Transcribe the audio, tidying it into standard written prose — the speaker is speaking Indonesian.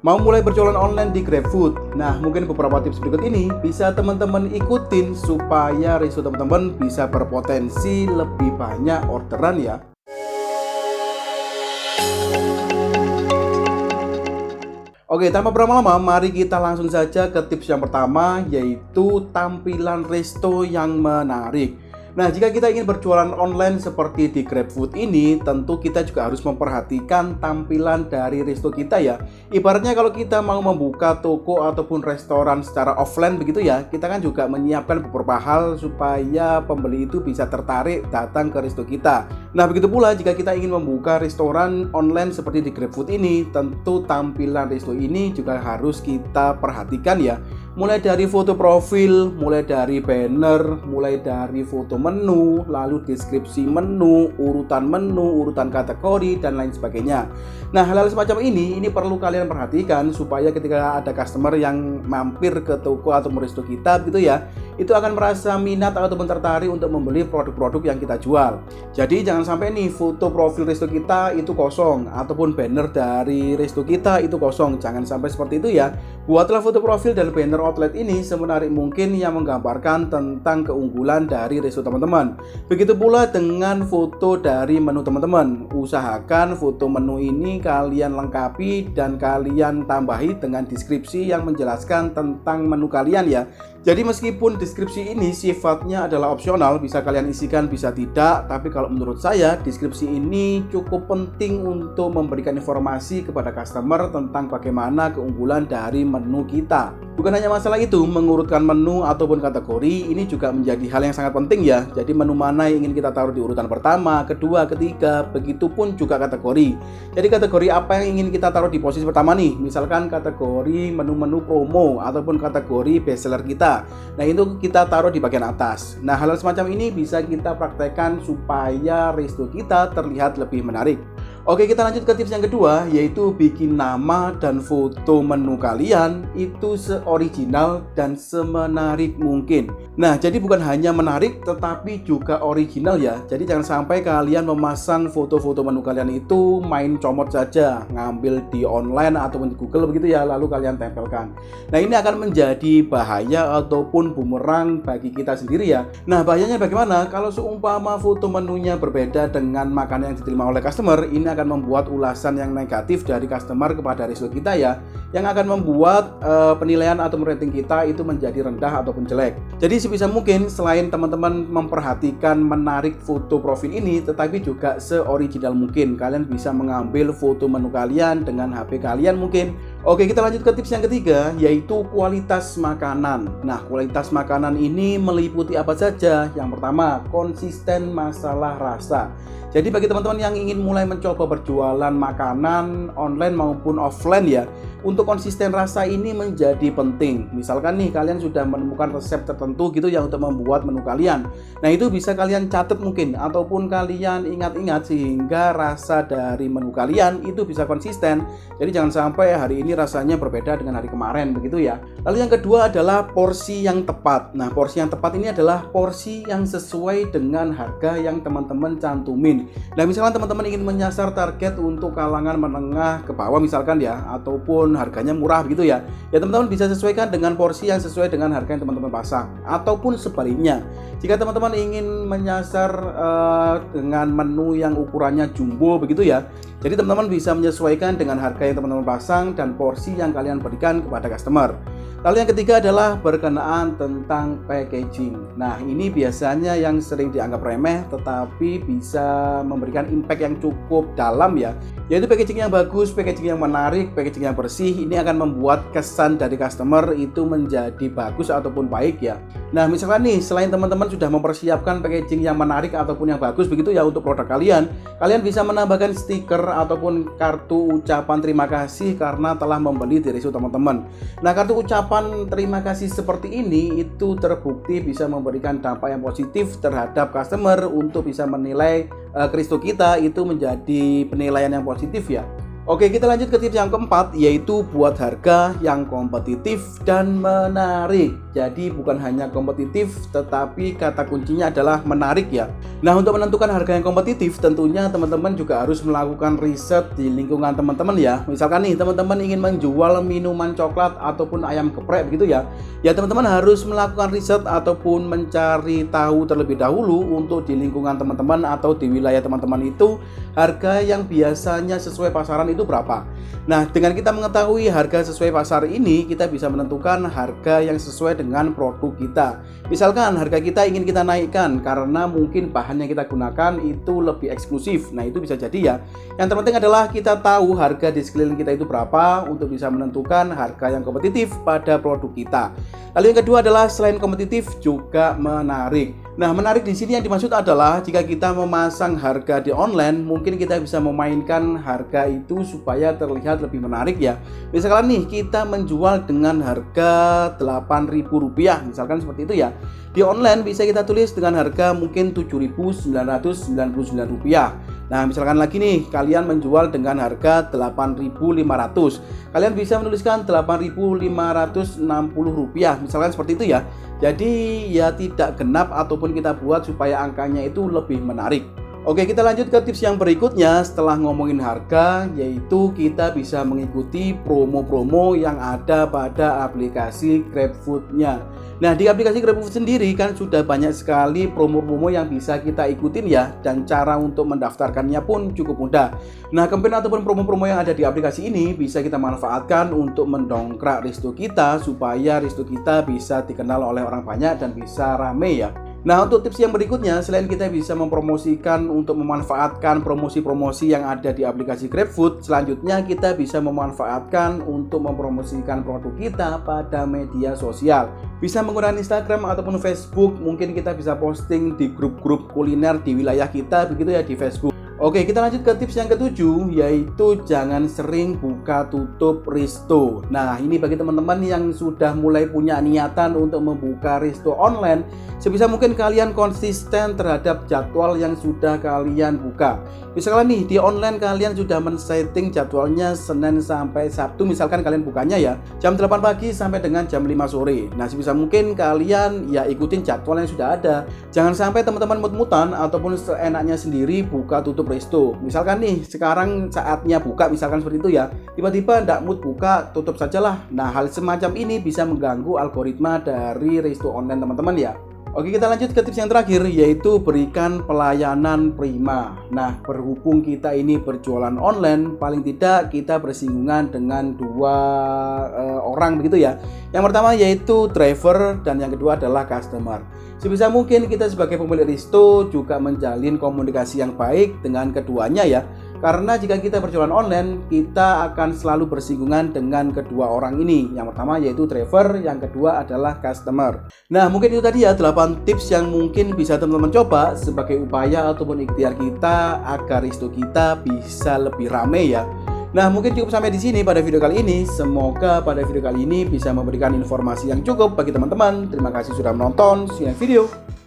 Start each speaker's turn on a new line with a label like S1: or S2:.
S1: Mau mulai berjualan online di GrabFood? Nah, mungkin beberapa tips berikut ini bisa teman-teman ikutin supaya resto teman-teman bisa berpotensi lebih banyak orderan ya. Oke, tanpa berlama-lama, mari kita langsung saja ke tips yang pertama, yaitu tampilan resto yang menarik. Nah, jika kita ingin berjualan online seperti di GrabFood ini, tentu kita juga harus memperhatikan tampilan dari resto kita ya. Ibaratnya kalau kita mau membuka toko ataupun restoran secara offline begitu ya, kita kan juga menyiapkan beberapa hal supaya pembeli itu bisa tertarik datang ke resto kita. Nah, begitu pula jika kita ingin membuka restoran online seperti di GrabFood ini, tentu tampilan resto ini juga harus kita perhatikan ya. Mulai dari foto profil, mulai dari banner, mulai dari foto menu, lalu deskripsi menu, urutan kategori, dan lain sebagainya. Nah, hal-hal semacam ini perlu kalian perhatikan supaya ketika ada customer yang mampir ke toko atau resto kita gitu ya, itu akan merasa minat ataupun tertarik untuk membeli produk-produk yang kita jual. Jadi jangan sampai nih foto profil resto kita itu kosong ataupun banner dari resto kita itu kosong. Jangan sampai seperti itu ya. Buatlah foto profil dan banner outlet ini semenarik mungkin yang menggambarkan tentang keunggulan dari resto teman-teman. Begitu pula dengan foto dari menu teman-teman. Usahakan foto menu ini kalian lengkapi dan kalian tambahi dengan deskripsi yang menjelaskan tentang menu kalian ya. Jadi meskipun deskripsi ini sifatnya adalah opsional, bisa kalian isikan bisa tidak, tapi kalau menurut saya deskripsi ini cukup penting untuk memberikan informasi kepada customer tentang bagaimana keunggulan dari menu kita. Bukan hanya masalah itu, mengurutkan menu ataupun kategori ini juga menjadi hal yang sangat penting ya. Jadi menu mana yang ingin kita taruh di urutan pertama, kedua, ketiga, begitupun juga kategori. Jadi kategori apa yang ingin kita taruh di posisi pertama nih? Misalkan kategori menu-menu promo ataupun kategori bestseller kita. Nah, itu kita taruh di bagian atas. Nah, hal-hal semacam ini bisa kita praktekkan supaya resto kita terlihat lebih menarik. Oke, kita lanjut ke tips yang kedua, yaitu bikin nama dan foto menu kalian itu seoriginal dan semenarik mungkin. Nah, jadi bukan hanya menarik tetapi juga original ya. Jadi jangan sampai kalian memasang foto-foto menu kalian itu main comot saja, ngambil di online ataupun di Google begitu ya, lalu kalian tempelkan. Nah, ini akan menjadi bahaya ataupun bumerang bagi kita sendiri ya. Nah, bahayanya bagaimana? Kalau seumpama foto menunya berbeda dengan makanan yang diterima oleh customer, ini akan membuat ulasan yang negatif dari customer kepada resto kita ya, yang akan membuat penilaian atau rating kita itu menjadi rendah ataupun jelek. Jadi sebisa mungkin selain teman-teman memperhatikan menarik foto profil ini, tetapi juga seoriginal mungkin. Kalian bisa mengambil foto menu kalian dengan HP kalian mungkin. Oke, kita lanjut ke tips yang ketiga, yaitu kualitas makanan. Nah, kualitas makanan ini meliputi apa saja? Yang pertama, konsisten masalah rasa. Jadi bagi teman-teman yang ingin mulai mencoba berjualan makanan online maupun offline ya, untuk konsisten rasa ini menjadi penting. Misalkan nih kalian sudah menemukan resep tertentu gitu ya untuk membuat menu kalian. Nah, itu bisa kalian catat mungkin ataupun kalian ingat-ingat sehingga rasa dari menu kalian itu bisa konsisten. Jadi jangan sampai hari ini rasanya berbeda dengan hari kemarin begitu ya. Lalu yang kedua adalah porsi yang tepat. Nah, porsi yang tepat ini adalah porsi yang sesuai dengan harga yang teman-teman cantumin. Nah, misalkan teman-teman ingin menyasar target untuk kalangan menengah ke bawah misalkan ya, ataupun harganya murah begitu ya. Ya, teman-teman bisa sesuaikan dengan porsi yang sesuai dengan harga yang teman-teman pasang. Ataupun sebaliknya, jika teman-teman ingin menyasar dengan menu yang ukurannya jumbo begitu ya, jadi teman-teman bisa menyesuaikan dengan harga yang teman-teman pasang dan porsi yang kalian berikan kepada customer. Lalu yang ketiga adalah berkenaan tentang packaging. Nah, ini biasanya yang sering dianggap remeh tetapi bisa memberikan impact yang cukup dalam ya. Yaitu packaging yang bagus, packaging yang menarik, packaging yang bersih. Ini akan membuat kesan dari customer itu menjadi bagus ataupun baik ya. Nah, misalkan nih selain teman-teman sudah mempersiapkan packaging yang menarik ataupun yang bagus begitu ya untuk produk kalian, kalian bisa menambahkan stiker ataupun kartu ucapan terima kasih karena telah membeli di resto teman-teman. Nah, kartu ucapan terima kasih seperti ini itu terbukti bisa memberikan dampak yang positif terhadap customer untuk bisa menilai resto kita itu menjadi penilaian yang positif ya. Oke, kita lanjut ke tips yang keempat, yaitu buat harga yang kompetitif dan menarik. Jadi bukan hanya kompetitif, tetapi kata kuncinya adalah menarik ya. Nah, untuk menentukan harga yang kompetitif, tentunya teman-teman juga harus melakukan riset di lingkungan teman-teman ya. Misalkan nih, teman-teman ingin menjual minuman coklat ataupun ayam geprek begitu ya. Ya, teman-teman harus melakukan riset ataupun mencari tahu terlebih dahulu untuk di lingkungan teman-teman atau di wilayah teman-teman itu harga yang biasanya sesuai pasaran itu berapa. Nah, dengan kita mengetahui harga sesuai pasar ini, kita bisa menentukan harga yang sesuai dengan produk kita. Misalkan harga kita ingin kita naikkan karena mungkin bahan yang kita gunakan itu lebih eksklusif. Nah, itu bisa jadi ya. Yang terpenting adalah kita tahu harga di sekeliling kita itu berapa untuk bisa menentukan harga yang kompetitif pada produk kita. Lalu yang kedua adalah selain kompetitif juga menarik. Nah, menarik di sini yang dimaksud adalah jika kita memasang harga di online, mungkin kita bisa memainkan harga itu supaya terlihat lebih menarik ya. Misalkan nih kita menjual dengan harga Rp8.000, misalkan seperti itu ya. Di online bisa kita tulis dengan harga mungkin Rp7.999. Nah, misalkan lagi nih kalian menjual dengan harga Rp8.500. Kalian bisa menuliskan Rp8.560, misalkan seperti itu ya. Jadi ya tidak genap ataupun kita buat supaya angkanya itu lebih menarik. Oke, kita lanjut ke tips yang berikutnya. Setelah ngomongin harga, yaitu kita bisa mengikuti promo-promo yang ada pada aplikasi GrabFood-nya. Nah, di aplikasi GrabFood sendiri kan sudah banyak sekali promo-promo yang bisa kita ikutin ya, dan cara untuk mendaftarkannya pun cukup mudah. Nah, campaign ataupun promo-promo yang ada di aplikasi ini bisa kita manfaatkan untuk mendongkrak resto kita supaya resto kita bisa dikenal oleh orang banyak dan bisa rame ya. Nah, untuk tips yang berikutnya, selain kita bisa mempromosikan untuk memanfaatkan promosi-promosi yang ada di aplikasi GrabFood, selanjutnya kita bisa memanfaatkan untuk mempromosikan produk kita pada media sosial. Bisa menggunakan Instagram ataupun Facebook, mungkin kita bisa posting di grup-grup kuliner di wilayah kita, begitu ya, di Facebook. Oke, kita lanjut ke tips yang ketujuh, yaitu jangan sering buka tutup resto. Nah, ini bagi teman-teman yang sudah mulai punya niatan untuk membuka resto online, sebisa mungkin kalian konsisten terhadap jadwal yang sudah kalian buka. Misalkan nih, di online kalian sudah men-setting jadwalnya Senin sampai Sabtu, misalkan kalian bukanya ya jam 8 pagi sampai dengan jam 5 sore. Nah, sebisa mungkin kalian ya ikutin jadwal yang sudah ada. Jangan sampai teman-teman mut-mutan ataupun seenaknya sendiri buka tutup resto. Misalkan nih sekarang saatnya buka, misalkan seperti itu ya, tiba-tiba ndak mood buka, tutup sajalah. Nah, hal semacam ini bisa mengganggu algoritma dari resto online teman-teman ya. Oke, kita lanjut ke tips yang terakhir, yaitu berikan pelayanan prima. Nah, berhubung kita ini berjualan online, paling tidak kita bersinggungan dengan dua orang begitu ya. Yang pertama yaitu driver dan yang kedua adalah customer. Sebisa mungkin kita sebagai pemilik resto juga menjalin komunikasi yang baik dengan keduanya ya. Karena jika kita berjualan online, kita akan selalu bersinggungan dengan kedua orang ini. Yang pertama yaitu driver, yang kedua adalah customer. Nah, mungkin itu tadi ya 8 tips yang mungkin bisa teman-teman coba sebagai upaya ataupun ikhtiar kita agar resto kita bisa lebih ramai ya. Nah, mungkin cukup sampai di sini pada video kali ini. Semoga pada video kali ini bisa memberikan informasi yang cukup bagi teman-teman. Terima kasih sudah menonton. See you next video.